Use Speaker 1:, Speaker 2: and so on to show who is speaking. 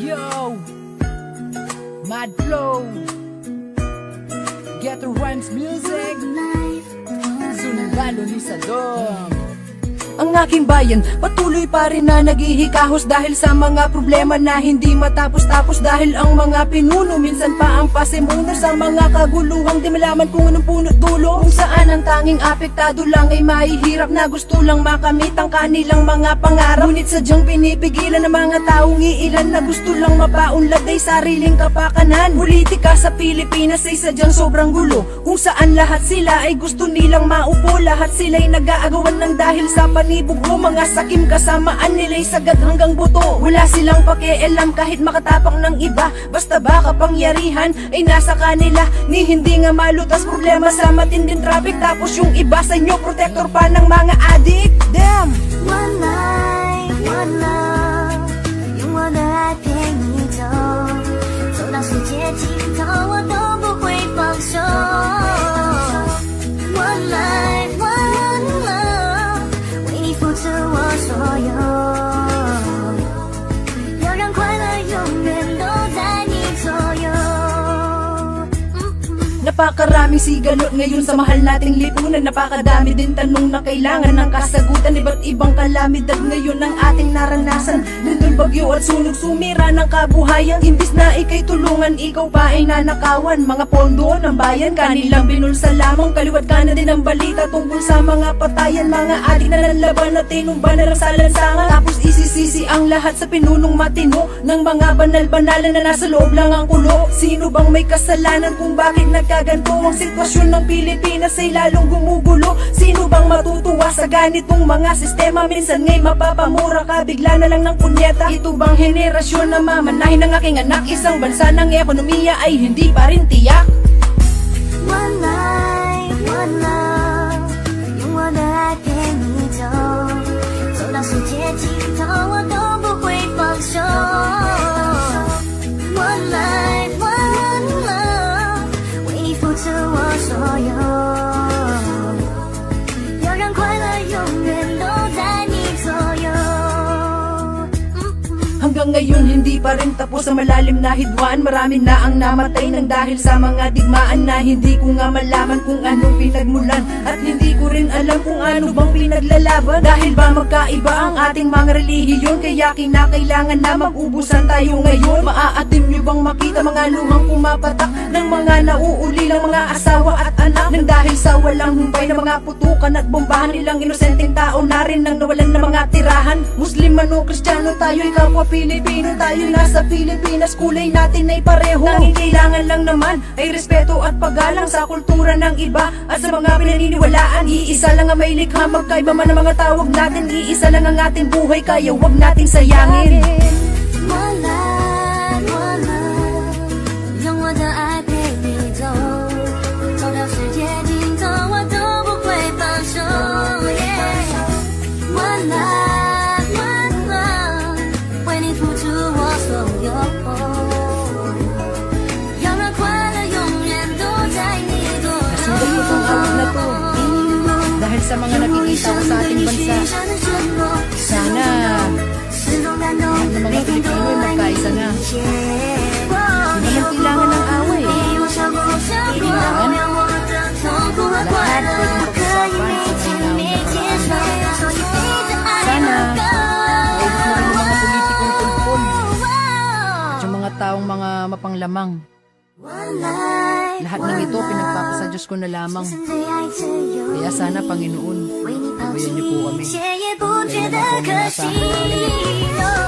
Speaker 1: Yo, Mad Flow, Get the Rhymes Music, Sunbalonisador. Ang aking bayan, patuloy pa rin na naghihikahos dahil sa mga problema na hindi matapos-tapos. Dahil ang mga pinuno minsan pa ang pasimuno sa mga kaguluhang di malaman kung anong punot dulo. Kung saan ang tanging apektado lang ay mahihirap na gusto lang makamit ang kanilang mga pangarap. Ngunit sadyang pinipigilan ng mga taong iilan na gusto lang mapaunlad ay sariling kapakanan. Politika sa Pilipinas ay sadyang sobrang gulo, kung saan lahat sila ay gusto nilang maupo. Lahat sila'y nag-aagawan ng dahil sa panibog mo. Mga sakim kasamaan nila'y sagad hanggang buto. Wala silang pakialam kahit makatapak ng iba, basta ba kapangyarihan ay nasa kanila. Ni hindi nga malutas problema sa matinding traffic, tapos yung iba sa inyo protector pa ng mga adik. Damn!
Speaker 2: One life, one love，用我的爱陪你走，走到世界尽头，我都不会放手。One life, one love，为你付出我所有，要让快乐永远都在你左右。
Speaker 1: Napakaraming sigalot ngayon sa mahal nating lipunan. Napakadami din tanong na kailangan ng kasagutan. Iba't ibang kalamidad ngayon ang ating naranasan. Lindol, bagyo at sunog sumira ng kabuhayan. Imbis na ikay tulungan, ikaw pa ay nanakawan. Mga pondo ng bayan, kanilang binulsa lamang. Kaliwat ka na din ang balita tungkol sa mga patayan. Mga adik na nanlaban at tinumba na lang sa lansangan. Tapos isisisi ang lahat sa pinunong matino ng mga banal-banalan na nasa loob lang ang kulo. Sino bang may kasalanan kung bakit nagkaganto ang sitwasyon ng Pilipinas ay lalong gumugulo? Sino bang matutuwa sa ganitong mga sistema? Minsan nga'y mapapamura ka, bigla na lang ng punyeta. Ito bang henerasyon na mamanahin ng aking anak? Isang bansa ng ekonomiya ay hindi pa rin tiyak.
Speaker 2: One life, one love，用我的爱陪你走，走到世界尽头，我都不会放手。One life, one love，为你付出我所有，要让快乐永远都在你左右。
Speaker 1: Hanggang ngayon hindi pa rin tapos ang malalim na hidwaan. Marami na ang namatay ng dahil sa mga digmaan na hindi ko nga malaman kung anong pinagmulan. At hindi ko rin alam kung ano bang pinaglalaban. Dahil ba magkaiba ang ating mga relihiyon, kaya kinakailangan na mag-ubusan tayo ngayon. Maaatim nyo bang makita mga luhang pumapatak ng mga nauulilang mga asawa at anak, nang dahil sa walang humpay na mga putukan at bombahan. Ilang inosenteng tao na rin nang nawalan ng mga tirahan. Muslim man o Kristiyano, tayo'y kapwa Pilipino. Tayo nasa Pilipinas, kulay natin ay pareho. Tanging kailangan lang naman ay respeto at paggalang sa kultura ng iba at sa mga pinaniniwalaan. Iisa lang ang may likha, magkaiba man ang mga tawag natin. Iisa lang ang ating buhay, kaya wag nating sayangin.
Speaker 2: One life, one love，用我的爱陪你走，走到世界尽头，我都不会放手。One life, one love，为你付出我所有，要让快乐永远都在你左右。
Speaker 1: Dahil sa mga nakikita ko sa ating bansa, sana lahat ng mga Pilipino ay magkaisa na. Hindi naman kailangan ng away. Kailangan lahat pwedeng pag-usapan sa panahon. Sana ay rin ng mga politikong tulpon at yung mga taong mga mapanglamang. Lahat ng ito pinagpapasa Diyos ko na lamang. Kaya sana, Panginoon, gabayan niyo po kami. Kaya naman po may asahan namin.